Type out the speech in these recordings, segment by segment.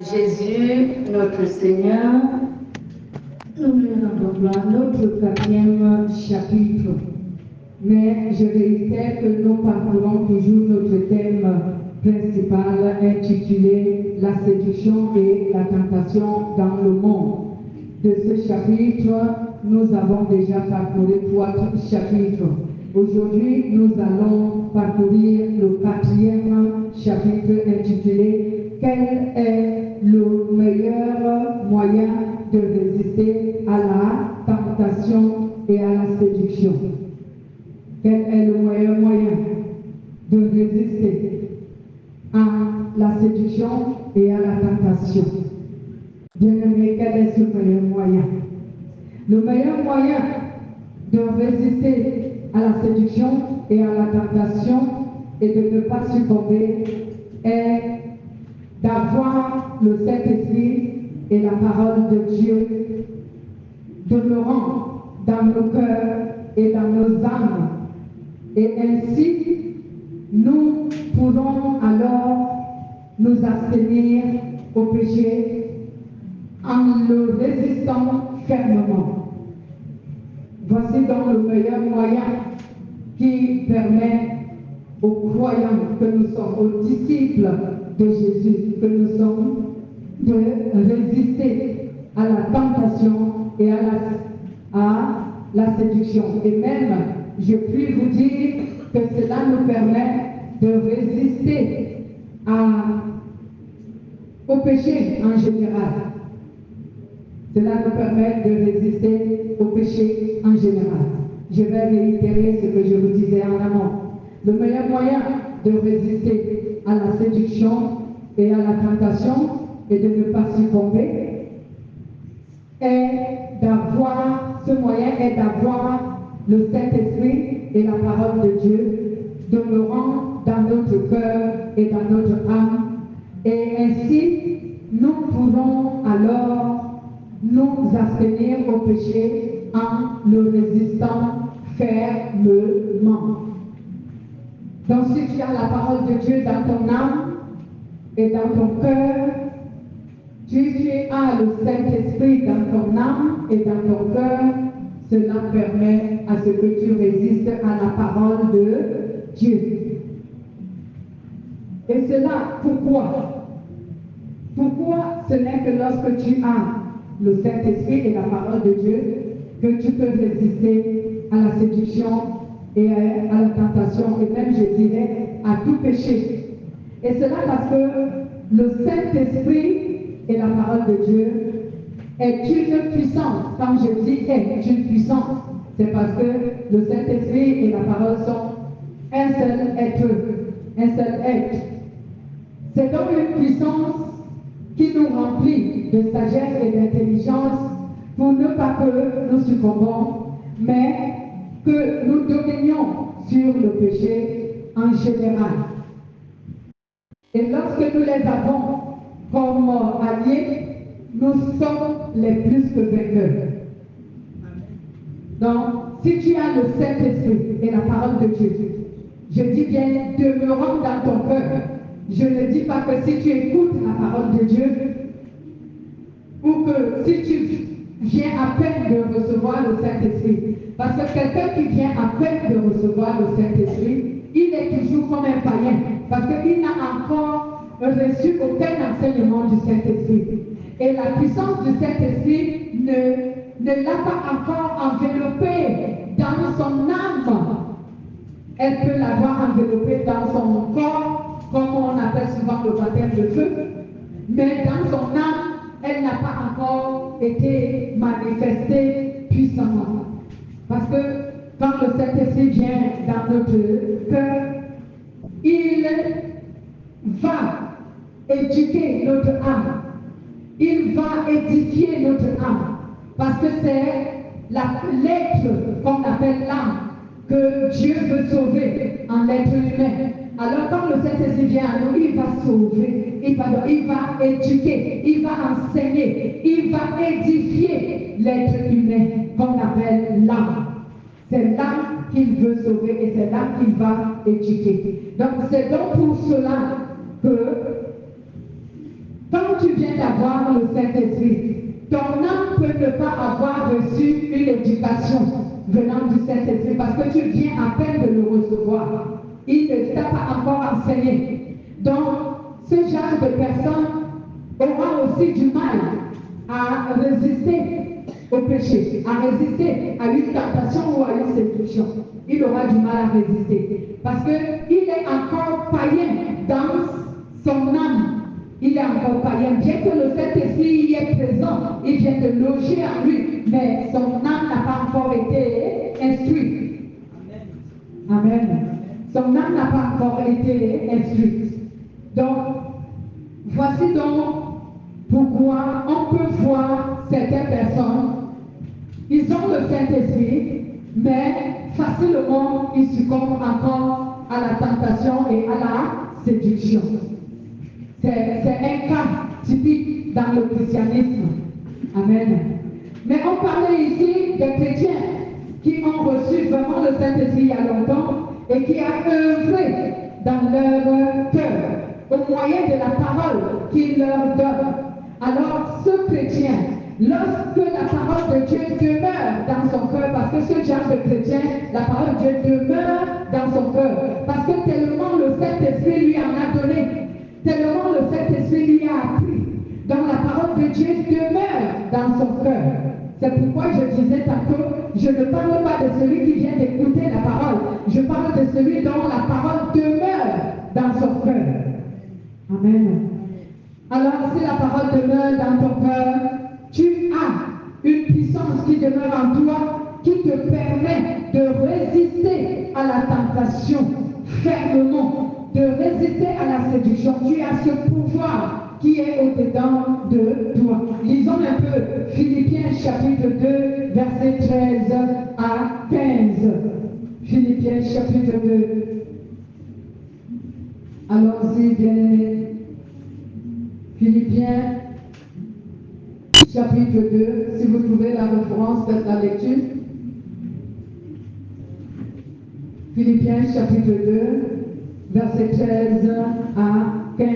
Jésus, notre Seigneur, nous venons dans notre 4e chapitre. Mais je réitère que nous parcourons toujours notre thème principal intitulé La séduction et la tentation dans le monde. De ce chapitre, nous avons déjà parcouru 3 chapitres. Aujourd'hui, nous allons parcourir le 4e chapitre intitulé Quel est le meilleur moyen de résister à la tentation et à la séduction? Quel est le meilleur moyen de résister à la séduction et à la tentation? Bien-aimé, quel est ce meilleur moyen? Le meilleur moyen de résister à la séduction et à la tentation et de ne pas succomber est d'avoir le Saint-Esprit et la parole de Dieu demeurant dans nos cœurs et dans nos âmes. Et ainsi, nous pourrons alors nous abstenir au péché en le résistant fermement. Voici donc le meilleur moyen qui permet aux croyants que nous sommes, aux disciples de Jésus, que nous sommes, de résister à la tentation et à la séduction. Et même, je puis vous dire que cela nous permet de résister au péché en général. Cela nous permet de résister au péché en général. Je vais réitérer ce que je vous disais en amont. Le meilleur moyen de résister à la séduction et à la tentation et de ne pas succomber ce moyen est d'avoir le Saint-Esprit et la parole de Dieu demeurant dans notre cœur et dans notre âme. Et ainsi, nous pourrons alors nous abstenir au péché en le résistant fermement. Donc si tu as la parole de Dieu dans ton âme et dans ton cœur, tu as le Saint-Esprit dans ton âme et dans ton cœur, cela permet à ce que tu résistes à la parole de Dieu. Et cela, pourquoi? Pourquoi ce n'est que lorsque tu as le Saint-Esprit et la parole de Dieu que tu peux résister à la séduction et à la tentation, et même, je dirais, à tout péché. Et cela parce que le Saint-Esprit et la parole de Dieu est une puissance. Quand je dis est une puissance, c'est parce que le Saint-Esprit et la parole sont un seul être, un seul être. C'est donc une puissance qui nous remplit de sagesse et d'intelligence pour ne pas que nous succombons, mais que nous dominions sur le péché en général. Et lorsque nous les avons comme alliés, nous sommes les plus que vainqueurs. Donc, si tu as le Saint-Esprit et la parole de Dieu, je dis bien demeurant dans ton cœur. Je ne dis pas que si tu écoutes la parole de Dieu, ou que si tu viens à peine de recevoir le Saint-Esprit. Parce que quelqu'un qui vient à peine de recevoir le Saint-Esprit, il est toujours comme un païen. Parce qu'il n'a encore reçu aucun enseignement du Saint-Esprit. Et la puissance du Saint-Esprit ne l'a pas encore enveloppé dans son âme. Elle peut l'avoir enveloppé dans son corps, comme on appelle souvent le baptême de feu. Mais dans son âme, elle n'a pas encore été manifestée puissamment. Parce que quand le Saint-Esprit vient dans notre cœur, il va éduquer notre âme. Il va édifier notre âme. Parce que c'est l'être qu'on appelle l'âme que Dieu veut sauver en l'être humain. Alors quand le Saint-Esprit vient à nous, il va sauver, il va éduquer, il va enseigner, il va édifier l'être humain qu'on appelle l'âme. C'est l'âme qu'il veut sauver et c'est l'âme qu'il va éduquer. Donc c'est donc pour cela que Quand tu viens d'avoir le Saint-Esprit, ton âme peut ne pas avoir reçu une éducation venant du Saint-Esprit parce que tu viens à peine de le recevoir. Il ne t'a pas encore enseigné. Donc, ce genre de personne aura aussi du mal à résister au péché, à résister à une tentation ou à une séduction. Il aura du mal à résister parce qu'il est encore païen dans son âme. Il est encore païen, bien que le Saint-Esprit y est présent, il vient de loger en lui, mais son âme n'a pas encore été instruite. Amen. Son âme n'a pas encore été instruite. Donc, voici donc pourquoi on peut voir certaines personnes, ils ont le Saint-Esprit, mais facilement ils succombent encore à la tentation et à la séduction. C'est un cas typique dans le christianisme. Amen. Mais on parlait ici des chrétiens qui ont reçu vraiment le Saint-Esprit il y a longtemps et qui a œuvré dans leur cœur au moyen de la parole qu'il leur donne. Alors, ce chrétien, lorsque la parole de Dieu demeure dans son cœur, parce que ce genre de chrétien, la parole de Dieu demeure dans son cœur, parce que tellement le Saint-Esprit lui en a donné, tellement le Saint-Esprit lui a appris. Donc la parole de Dieu demeure dans son cœur. C'est pourquoi je disais tantôt, je ne parle pas de celui qui vient d'écouter la parole, je parle de celui dont la parole demeure dans son cœur. Amen. Alors si la parole demeure dans ton cœur, tu as une puissance qui demeure en toi, qui te permet de résister à la tentation fermement, de résister à la séduction. Tu as ce pouvoir qui est au-dedans de toi. Lisons un peu Philippiens chapitre 2, verset 13 à 15. Philippiens chapitre 2. Allons-y bien. Philippiens chapitre 2, si vous trouvez la référence, faites la lecture. Philippiens chapitre 2, verset 13 à 15.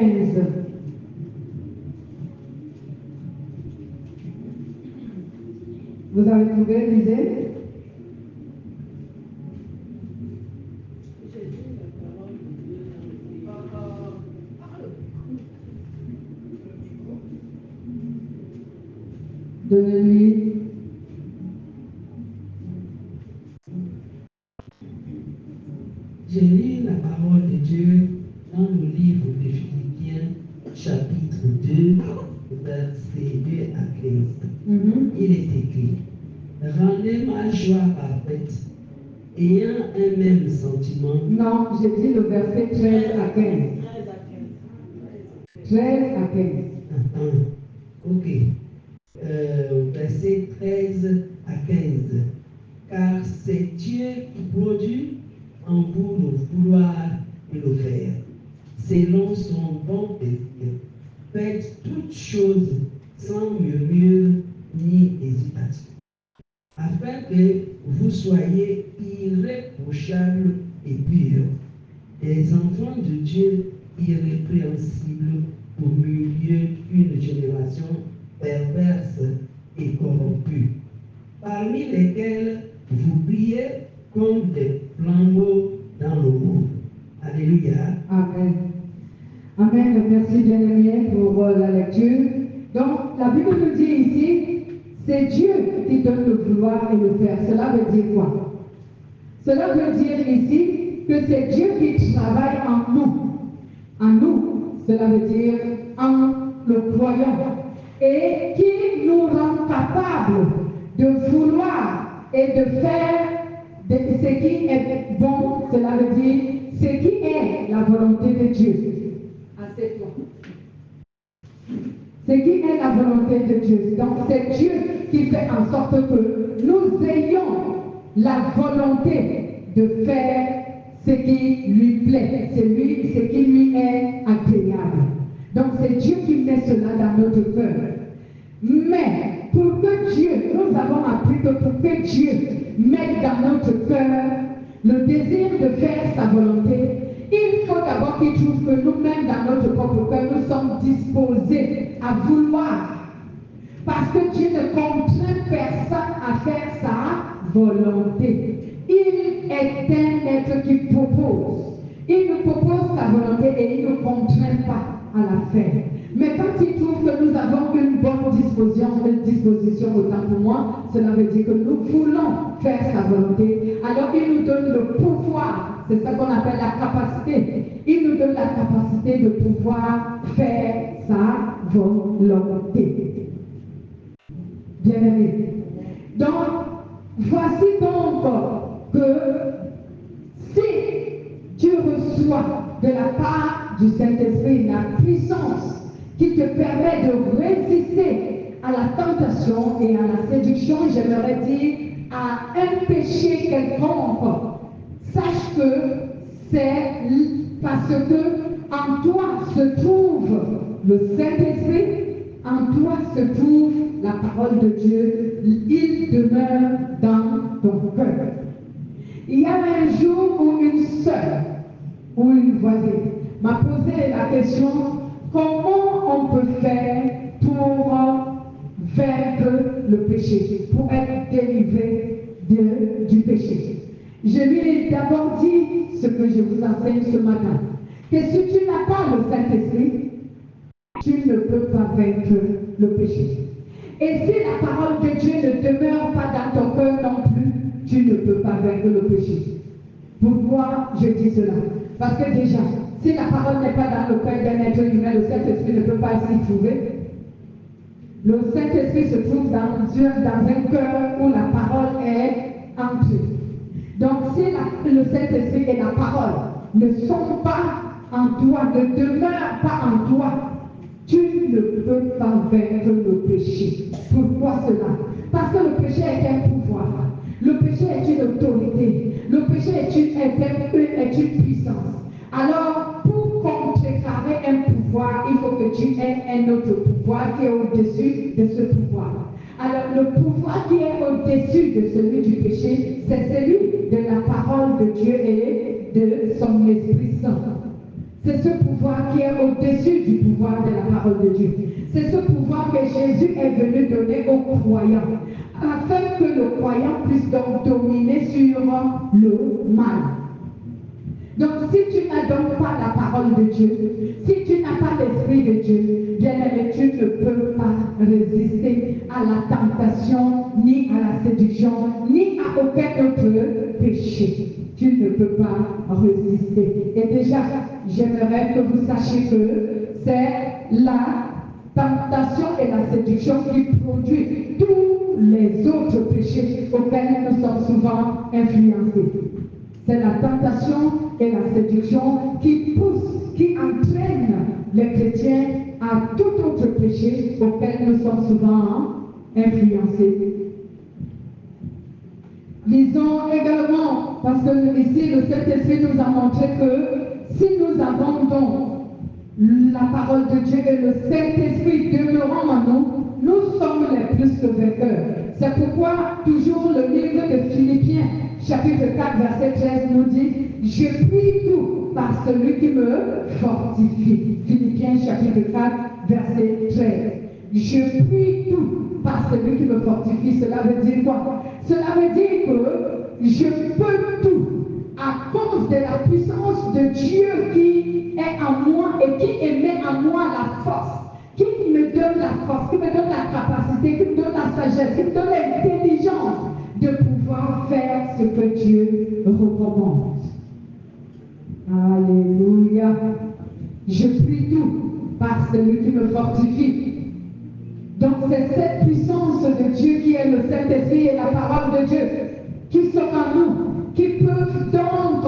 Vous avez trouvé, lisez. Donnez-lui. J'ai lu la parole de Dieu dans le livre de Philippiens, chapitre 2, verset 2 à 15. Il est écrit: rendez ma joie parfaite, ayant un même sentiment. Non, j'ai dit le verset 13 à 15. 13 à 15. Ok. Verset 13 à 15. Car c'est Dieu qui produit en vous le vouloir et le faire, selon son bon plaisir. Faites toutes choses sans murmure ni hésitation, afin que vous soyez irréprochables et purs, des enfants de Dieu irrépréhensibles au milieu d'une génération perverse et corrompue, parmi lesquels vous brillez comme des flambeaux dans le monde. Alléluia. Amen. Amen. Merci bien-aimé pour la lecture. Donc, la Bible nous dit ici, c'est Dieu qui donne le vouloir et le faire. Cela veut dire quoi? Cela veut dire ici que c'est Dieu qui travaille en nous. En nous, cela veut dire en le croyant. Et qui nous rend capables de vouloir et de faire ce qui est bon, cela veut dire ce qui est la volonté de Dieu. Assieds-toi. Ce qui est la volonté de Dieu. Donc c'est Dieu qui fait en sorte que nous ayons la volonté de faire ce qui lui plaît, ce qui lui est agréable. Donc c'est Dieu qui met cela dans notre cœur. Mais pour que Dieu, nous avons appris que pour que Dieu mette dans notre cœur le désir de faire sa volonté, il faut d'abord qu'il trouve que nous-mêmes dans notre propre cœur, nous sommes disposés à vouloir. Parce que Dieu ne contraint personne à faire sa volonté. Il est un être qui propose. Il nous propose sa volonté et il ne nous contraint pas à la faire. Mais quand il trouve que nous avons une bonne disposition, autant pour moi, cela veut dire que nous voulons faire sa volonté. Alors il nous donne le pouvoir, c'est ça qu'on appelle la capacité. Il nous donne la capacité de pouvoir faire sa volonté. Bien-aimés. Donc, voici donc que si tu reçois de la part du Saint-Esprit la puissance qui te permet de résister à la tentation et à la séduction, j'aimerais dire à un péché quelconque, sache que c'est parce que en toi se trouve le Saint-Esprit, en toi se trouve la parole de Dieu, il demeure dans ton cœur. Il y a un jour où une sœur ou une voisine m'a posé la question: comment on peut faire pour vaincre le péché, pour être délivré du péché? Je lui ai d'abord dit ce que je vous enseigne ce matin, que si tu n'as pas le Saint-Esprit, tu ne peux pas vaincre le péché. Et si la parole de Dieu ne demeure pas dans ton cœur non plus, tu ne peux pas vaincre le péché. Pourquoi je dis cela? Parce que déjà, si la parole n'est pas dans le cœur d'un être humain, le Saint-Esprit ne peut pas s'y trouver. Le Saint-Esprit se trouve dans un cœur où la parole est entrée. Donc si le Saint-Esprit et la parole ne sont pas en toi, ne demeurent pas en toi, tu ne peux pas vaincre le péché. Pourquoi cela? Parce que le péché est un pouvoir. Le péché est une autorité. Le péché est une puissance. Alors, pour contrecarrer un pouvoir, il faut que tu aies un autre pouvoir qui est au-dessus de ce pouvoir. Alors, le pouvoir qui est au-dessus de celui du péché, c'est celui de la parole de Dieu et de son Esprit Saint. C'est ce pouvoir qui est au-dessus du pouvoir de la parole de Dieu. C'est ce pouvoir que Jésus est venu donner aux croyants, afin que le croyant puisse donc dominer sur le mal. Donc si tu n'as donc pas la parole de Dieu, si tu n'as pas l'Esprit de Dieu, bien aimé, tu ne peux pas résister à la tentation, ni à la séduction, ni à aucun autre péché. Tu ne peux pas résister. Et déjà, j'aimerais que vous sachiez que c'est la tentation et la séduction qui produit tous les autres péchés auxquels nous sommes souvent influencés. C'est la tentation et la séduction qui poussent, qui entraînent les chrétiens à tout autre péché auquel nous sommes souvent influencés. Lisons également, parce que ici le Saint-Esprit nous a montré que si nous avons donc la parole de Dieu et le Saint-Esprit demeurant en nous, nous sommes les plus que vainqueurs. C'est pourquoi toujours le livre de Philippiens, chapitre 4, verset 13 nous dit: je puis tout par celui qui me fortifie. Philippiens chapitre 4, verset 13. Je puis tout par celui qui me fortifie. Cela veut dire quoi? Cela veut dire que je peux tout à cause de la puissance de Dieu qui est en moi et qui émet en moi la force, qui me donne la force, qui me donne la capacité, qui me donne la sagesse, qui me donne l'intelligence de pouvoir faire ce que Dieu recommande. Alléluia. Je prie tout par celui qui me fortifie. Donc c'est cette puissance de Dieu qui est le Saint-Esprit et la parole de Dieu qui sont en nous, qui peuvent donc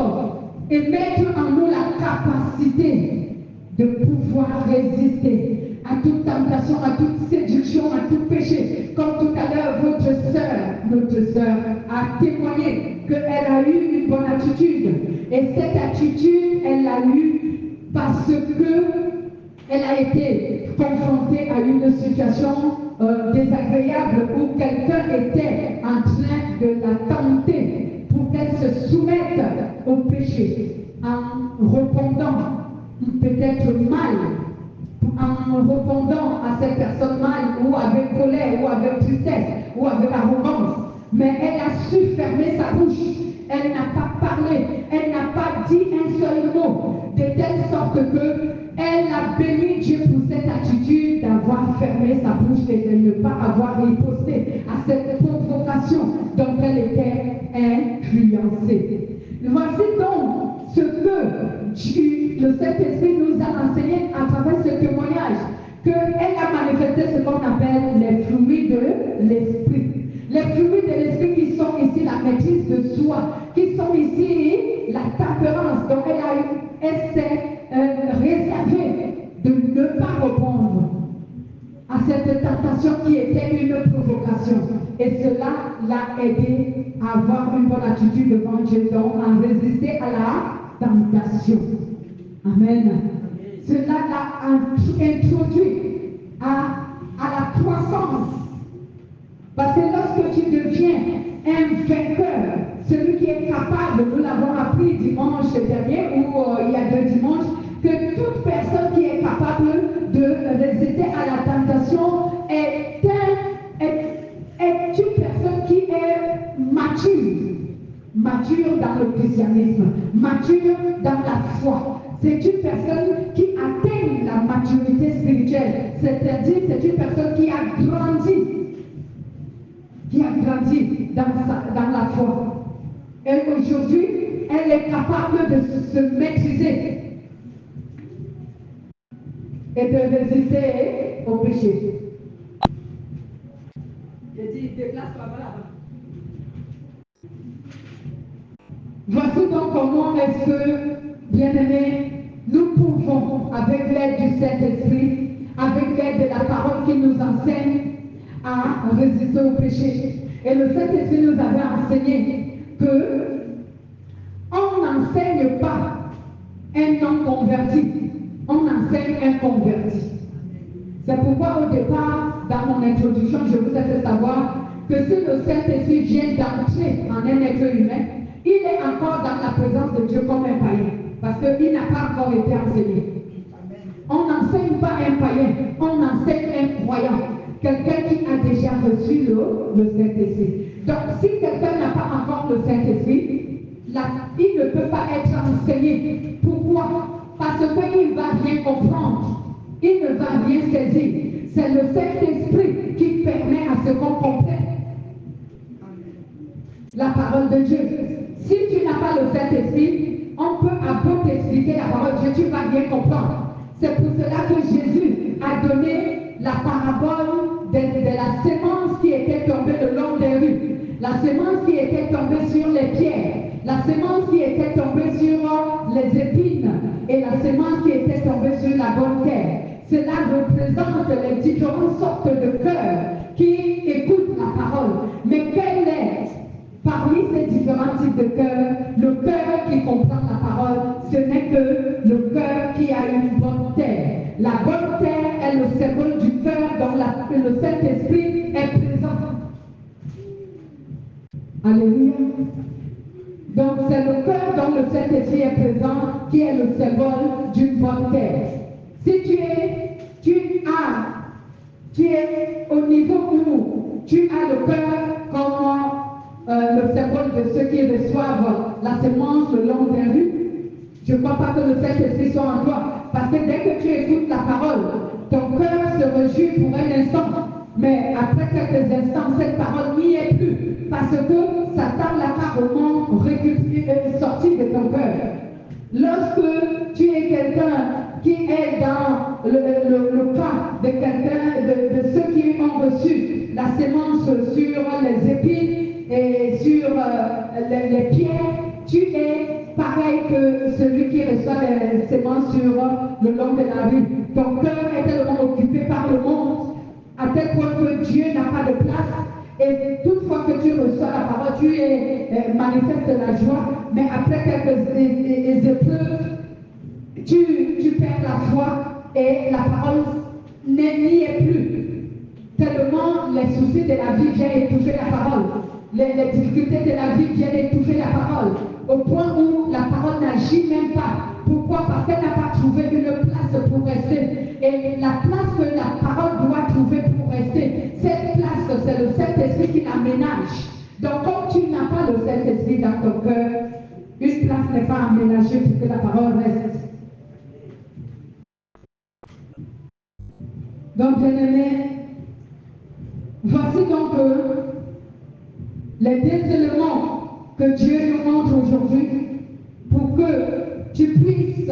émettre en nous la capacité de pouvoir résister à toute tentation, à toute séduction, à tout péché. Comme tout à l'heure, notre sœur a témoigné qu'elle a eu une bonne attitude. Et cette attitude, elle l'a eue parce que elle a été confrontée à une situation désagréable où quelqu'un était en train de la tenter pour qu'elle se soumette au péché en répondant peut-être mal en répondant à cette personne mal, ou avec colère, ou avec tristesse, ou avec arrogance. Mais elle a su fermer sa bouche. Elle n'a pas parlé, elle n'a pas dit un seul mot, de telle sorte que elle a béni Dieu pour cette attitude d'avoir fermé sa bouche et de ne pas avoir riposté à cette provocation dont elle était influencée. Voici donc ce que le Saint-Esprit nous a enseigné à travers ce témoignage, qu'elle a manifesté ce qu'on appelle les fruits de l'Esprit. Les fruits de l'Esprit qui sont ici la maîtrise de soi, qui sont ici la tempérance. Donc elle s'est réservée de ne pas répondre à cette tentation qui était une provocation. Et cela l'a aidé à avoir une bonne attitude devant Dieu, donc à résister à la tentation. Amen. Cela l'a introduit à la croissance. Parce que lorsque tu deviens un vainqueur, celui qui est capable, nous l'avons appris dimanche dernier ou il y a 2 dimanches, que toute personne qui est capable de résister à la tentation est une personne qui est mature dans le christianisme, mature dans la foi. C'est une personne qui atteint la maturité spirituelle, c'est-à-dire c'est une personne qui a grandi dans la foi. Et aujourd'hui, elle est capable de se maîtriser et de résister au péché. J'ai dit, déplace-toi là-bas. Voici donc comment est-ce que, bien-aimés, nous pouvons, avec l'aide du Saint-Esprit, avec l'aide de la parole qui nous enseigne à résister au péché. Et le Saint-Esprit nous avait enseigné que on n'enseigne pas un non-converti, on enseigne un converti. C'est pourquoi au départ, dans mon introduction, je vous ai fait savoir que si le Saint-Esprit vient d'entrer en un être humain, il est encore dans la présence de Dieu comme un païen, parce qu'il n'a pas encore été enseigné. On n'enseigne pas un païen, on enseigne un croyant, quelqu'un qui a déjà reçu le Saint-Esprit. Donc si quelqu'un n'a pas encore le Saint-Esprit, il ne peut pas être enseigné. Pourquoi? Parce qu'il ne va rien comprendre, il ne va rien saisir. C'est le Saint-Esprit qui permet à ce qu'on comprenne la parole de Dieu. Si tu n'as pas le Saint-Esprit, on peut à peu t'expliquer la parole de Dieu, tu ne vas rien comprendre. C'est pour cela que Jésus a donné la parabole de la sémence qui était tombée le long des rues, la sémence qui était tombée sur les pierres, la sémence qui était tombée sur les épines et la sémence qui était tombée sur la bonne terre. Cela représente les différentes sortes de cœurs qui écoutent la parole. Mais quel est parmi ces différents types de cœurs, le cœur qui comprend la parole, ce n'est que le cœur qui a une bonne terre. La bonne terre est le symbole du cœur dont le Saint-Esprit est présent. Alléluia. Donc c'est le cœur dont le Saint-Esprit est présent qui est le symbole d'une bonne terre. Si tu es au niveau où tu as le cœur comme le symbole de ceux qui reçoivent la sémence le long des rues, je ne crois pas que le Saint-Esprit soit en toi. Parce que dès que tu écoutes la parole, ton cœur se réjouit pour un instant. Mais après quelques instants, cette parole n'y est plus. Parce que Satan l'a carrément sorti de ton cœur. Lorsque tu es quelqu'un qui est dans le cas de quelqu'un, de ceux qui ont reçu la sémence sur les épines et sur les pierres, tu es pareil que celui qui reçoit les sémences sur le long de la rue. Ton cœur est tellement occupé par le monde, à tel point que Dieu n'a pas de place. Et toutefois que tu reçois la parole, tu manifestes la joie, mais après quelques épreuves, tu perds la foi et la parole n'y est plus. Tellement les soucis de la vie viennent étouffer la parole. Les difficultés de la vie viennent étouffer la parole. Au point où la parole n'agit même pas. Pourquoi? Parce qu'elle n'a pas trouvé une place pour rester. Et place que la parole doit trouver pour rester, cette place, c'est le Saint-Esprit qui l'aménage. Donc, comme tu n'as pas le Saint-Esprit dans ton cœur, une place n'est pas aménagée pour que la parole reste. Donc, bien-aimés, voici donc les deux éléments que Dieu nous montre aujourd'hui pour que tu puisses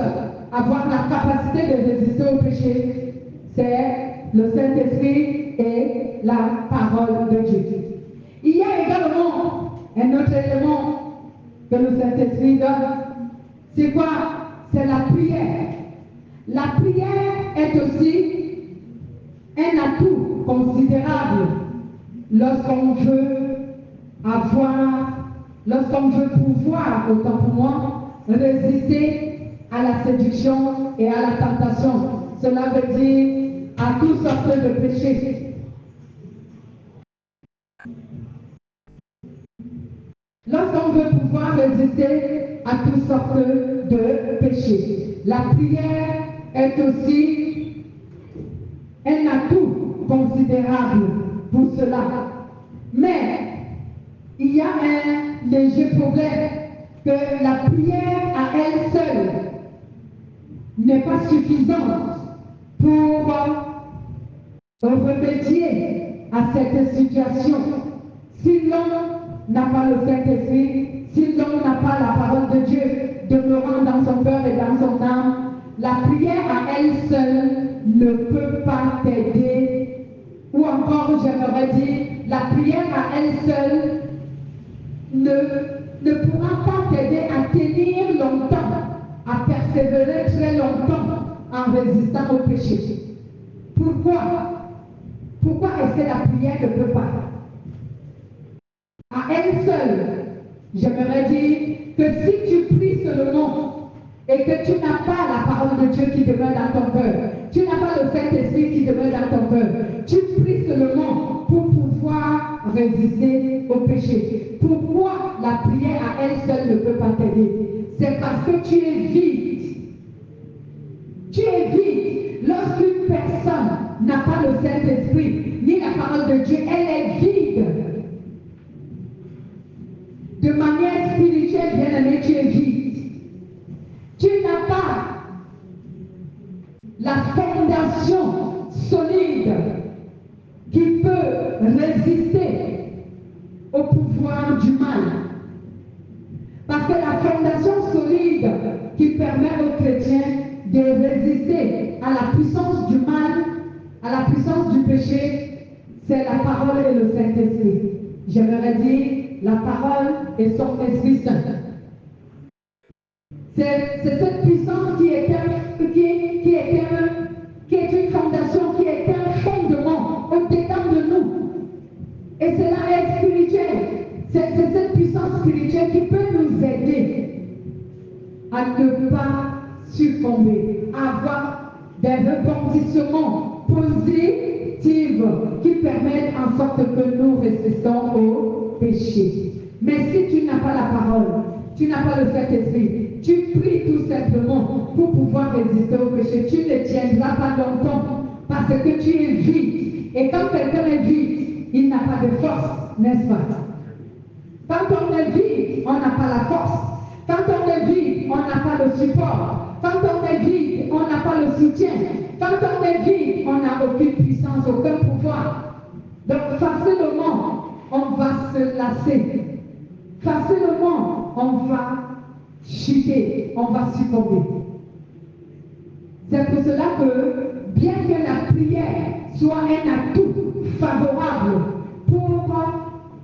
avoir la capacité de résister au péché. C'est le Saint-Esprit et la parole de Dieu. Il y a également un autre élément que le Saint-Esprit donne. C'est quoi? C'est la prière. La prière est aussi un atout considérable lorsqu'on veut lorsqu'on veut pouvoir, autant pour moi, résister à la séduction et à la tentation. Cela veut dire à toutes sortes de péchés. Lorsqu'on veut pouvoir résister à toutes sortes de péchés, la prière est aussi un atout considérable pour cela. Mais il y a un léger problème que la prière à elle seule n'est pas suffisante pour remédier à cette situation. Si l'homme n'a pas le Saint-Esprit, si l'homme n'a pas la parole de Dieu demeurant dans son cœur et dans son âme, la prière à elle seule ne peut pas t'aider. Ou encore, j'aimerais dire, la prière à elle seule ne pourra pas t'aider à tenir longtemps, à persévérer très longtemps en résistant au péché. Pourquoi? Pourquoi est-ce que la prière ne peut pas? À elle seule, j'aimerais dire que si tu pries seulement et que tu n'as pas la parole de Dieu qui demeure dans ton cœur, tu n'as pas le Saint-Esprit qui demeure dans ton cœur, tu pries seulement pour pouvoir résister au péché. Pourquoi la prière à elle seule ne peut pas t'aider? C'est parce que tu es vide. Tu es vide. Lorsqu'une personne n'a pas le Saint-Esprit, ni la parole de Dieu, elle est vide. De manière spirituelle, bien-aimé, tu es vide. Tu n'as pas la fondation solide qui peut résister au pouvoir du mal. Parce que la fondation solide qui permet aux chrétiens de résister à la puissance du mal, à la puissance du péché, c'est la parole et le Saint-Esprit. J'aimerais dire la parole et son Esprit Saint. C'est cette puissance qui est une fondation, qui est un fondement au-dedans de nous. Et cela est spirituel. C'est cette puissance spirituelle qui peut nous aider à ne pas succomber, à avoir des rebondissements positifs qui permettent en sorte que nous résistons au péché. Mais si tu n'as pas la parole, tu n'as pas le Saint-Esprit, tu pries tout simplement pour pouvoir résister au péché, tu ne tiendras pas longtemps parce que tu es vide. Et quand quelqu'un est vide, il n'a pas de force, n'est-ce pas? Quand on est vide, on n'a pas la force. Quand on est vide, on n'a pas le support. Quand on est vide, on n'a pas le soutien. Quand on est vide, on n'a aucune puissance, aucun pouvoir. Donc facilement, on va se lasser. Facilement, on va chuter, on va succomber. C'est pour cela que, bien que la prière soit un atout favorable pour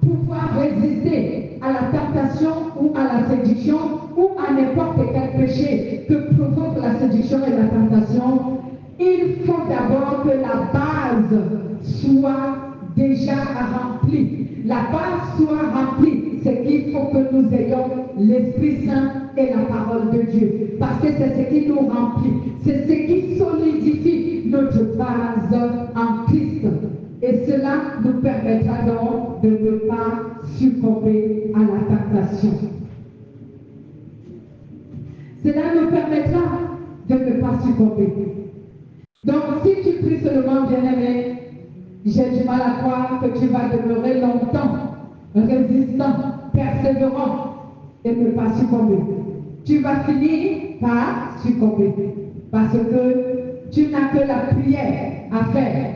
pouvoir résister à la tentation ou à la séduction ou à n'importe quel péché que provoque la séduction et la tentation, il faut d'abord que la base soit déjà remplie. La base soit remplie, c'est qu'il faut que nous ayons l'Esprit Saint et la parole de Dieu. Parce que c'est ce qui nous remplit, c'est ce qui solidifie notre base en Christ. Et cela nous permettra donc de ne pas succomber à la tentation. Cela nous permettra de ne pas succomber. Donc, si tu pries seulement, bien-aimé, j'ai du mal à croire que tu vas demeurer longtemps, résistant, persévérant et ne pas succomber. Tu vas finir par succomber parce que tu n'as que la prière à faire.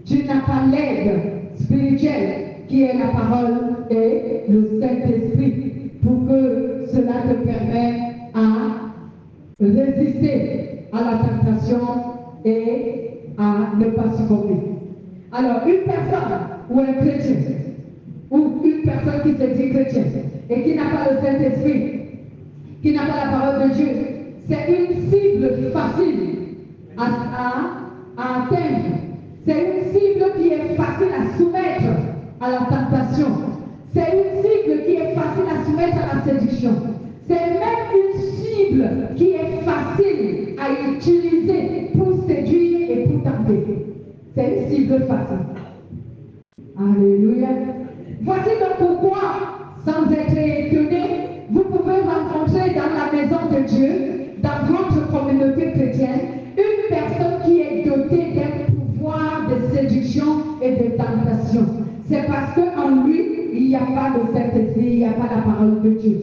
Tu n'as pas l'aide spirituelle qui est la parole et le Saint-Esprit pour que cela te permette à résister à la tentation et à ne pas succomber. Alors, une personne ou un chrétien, ou une personne qui se dit chrétien et qui n'a pas le Saint-Esprit, qui n'a pas la parole de Dieu, c'est une cible facile à atteindre. C'est une cible qui est facile à soumettre à la tentation. C'est une cible qui est facile à soumettre à la séduction. C'est même une cible qui est facile à utiliser pour séduire et pour tenter. C'est une cible facile. Alléluia. Voici donc pourquoi, sans être étonné, vous pouvez rencontrer dans la maison de Dieu, dans votre communauté chrétienne, une personne qui est dotée d'un pouvoir de séduction et de tentation. C'est parce qu'en lui, il n'y a pas de Saint-Esprit, il n'y a pas la parole de Dieu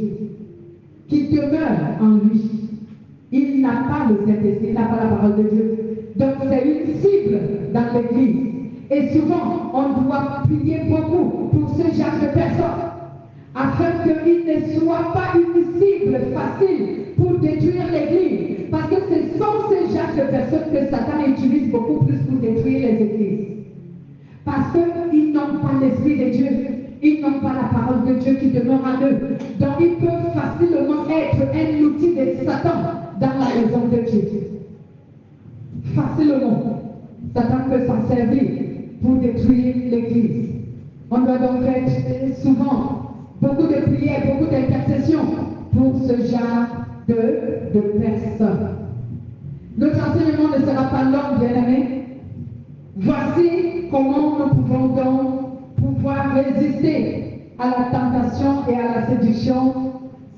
qui demeure en lui. Il n'a pas le Saint-Esprit, il n'a pas la parole de Dieu. Donc c'est une cible dans l'Église. Et souvent, on doit prier beaucoup pour ce genre de personnes, afin qu'il ne soit pas une cible facile pour détruire l'Église. Parce que ce sont ces genres de personnes que Satan utilise beaucoup plus pour détruire les églises. Parce qu'ils n'ont pas l'Esprit de Dieu, ils n'ont pas la parole de Dieu qui demeure en eux. Donc ils peuvent facilement être un outil de Satan dans la maison de Dieu. Facilement, Satan peut s'en servir pour détruire l'Église. On doit donc faire souvent beaucoup de prières, beaucoup d'intercessions pour ce genre de personnes. Notre enseignement ne sera pas long, bien-aimés. Voici comment nous pouvons donc pouvoir résister à la tentation et à la séduction.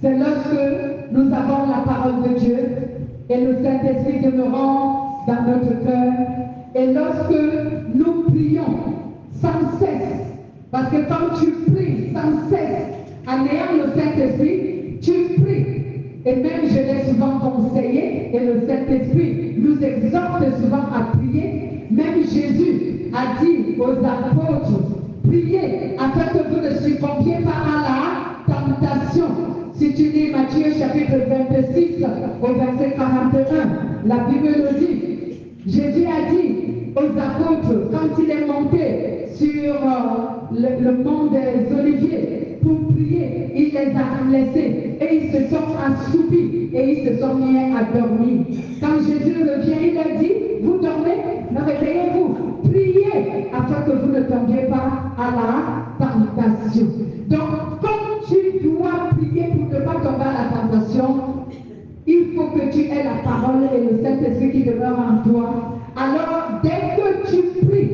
C'est lorsque nous avons la parole de Dieu et le Saint-Esprit demeurant dans notre cœur. Et lorsque nous prions sans cesse, parce que quand tu pries sans cesse, en ayant le Saint-Esprit, tu pries. Et même je l'ai souvent conseillé, et le Saint-Esprit nous exhorte souvent à prier. Même Jésus a dit aux apôtres, priez afin que vous ne succombiez pas à la tentation. Si tu lis Matthieu chapitre 26 au verset 41, la Bible nous dit, Jésus a dit aux apôtres, quand il est monté sur le mont des Oliviers pour prier, il les a laissés et ils se sont assoupis et ils se sont mis à dormir. Quand Jésus revient, il a dit, vous dormez, réveillez-vous, priez afin que vous ne tombiez pas à la tentation. Donc, comme tu dois prier pour ne pas tomber à la tentation, il faut que tu aies la parole et le Saint-Esprit qui demeure en toi. Alors, dès que tu pries,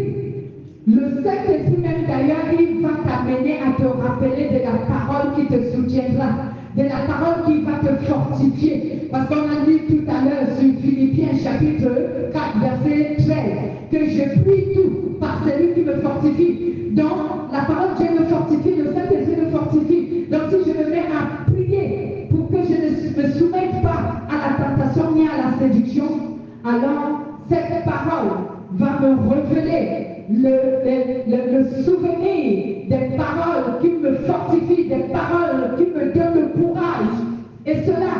le Saint-Esprit même d'ailleurs, il va t'amener à te rappeler de la parole qui te soutiendra, de la parole qui va te fortifier. Parce qu'on a dit tout à l'heure sur Philippiens chapitre 4, verset 13, que je prie tout par celui qui me fortifie. Donc, la parole de Dieu me fortifie, le Saint-Esprit me fortifie. Donc, si je me mets à prier pour que je ne me soumette pas à la tentation ni à la séduction, alors cette parole va me révéler le souvenir des paroles qui me fortifient, des paroles qui me donnent le courage. Et cela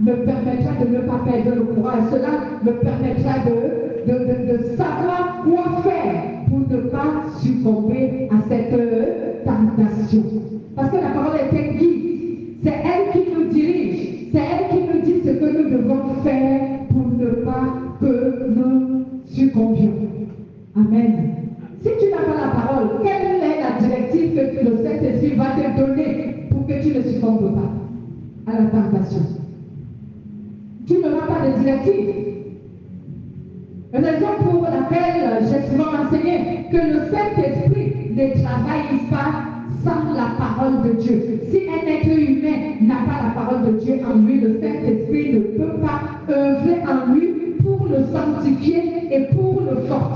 me permettra de ne pas perdre le courage. Cela me permettra de savoir quoi faire pour ne pas succomber à cette tentation. Parce que la parole est un guide. C'est elle qui nous dirige. C'est elle qui nous dit ce que nous devons faire pour ne pas que nous succombions. Amen. Si tu n'as pas la parole, quelle est la directive que le Saint-Esprit va te donner pour que tu ne succombes pas à la tentation? Tu n'auras pas de directive. Raison pour laquelle j'ai souvent enseigné que le Saint-Esprit ne travaille pas sans la parole de Dieu. Si un être humain n'a pas la parole de Dieu en lui, le Saint-Esprit ne peut pas œuvrer en lui pour le sanctifier et pour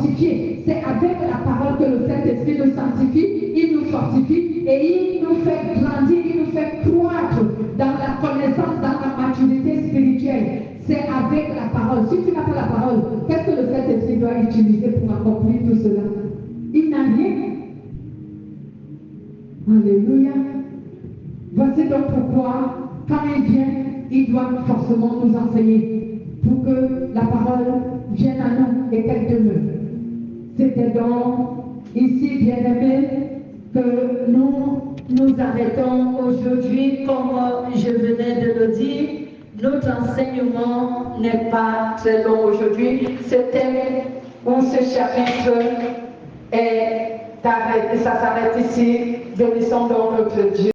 fortifier. C'est avec la parole que le Saint-Esprit nous sanctifie, il nous fortifie et il nous fait grandir, il nous fait croître dans la connaissance, dans la maturité spirituelle. C'est avec la parole. Si tu n'as pas la parole, qu'est-ce que le Saint-Esprit doit utiliser pour accomplir tout cela? Il n'a rien. Alléluia. Voici donc pourquoi, quand il vient, il doit forcément nous enseigner pour que la parole vienne à nous et qu'elle demeure. C'était donc ici, bien-aimés, que nous arrêtons aujourd'hui. Comme je venais de le dire, notre enseignement n'est pas très long aujourd'hui. C'était où ce chapitre est arrêté, ça s'arrête ici. Bénissons donc notre Dieu.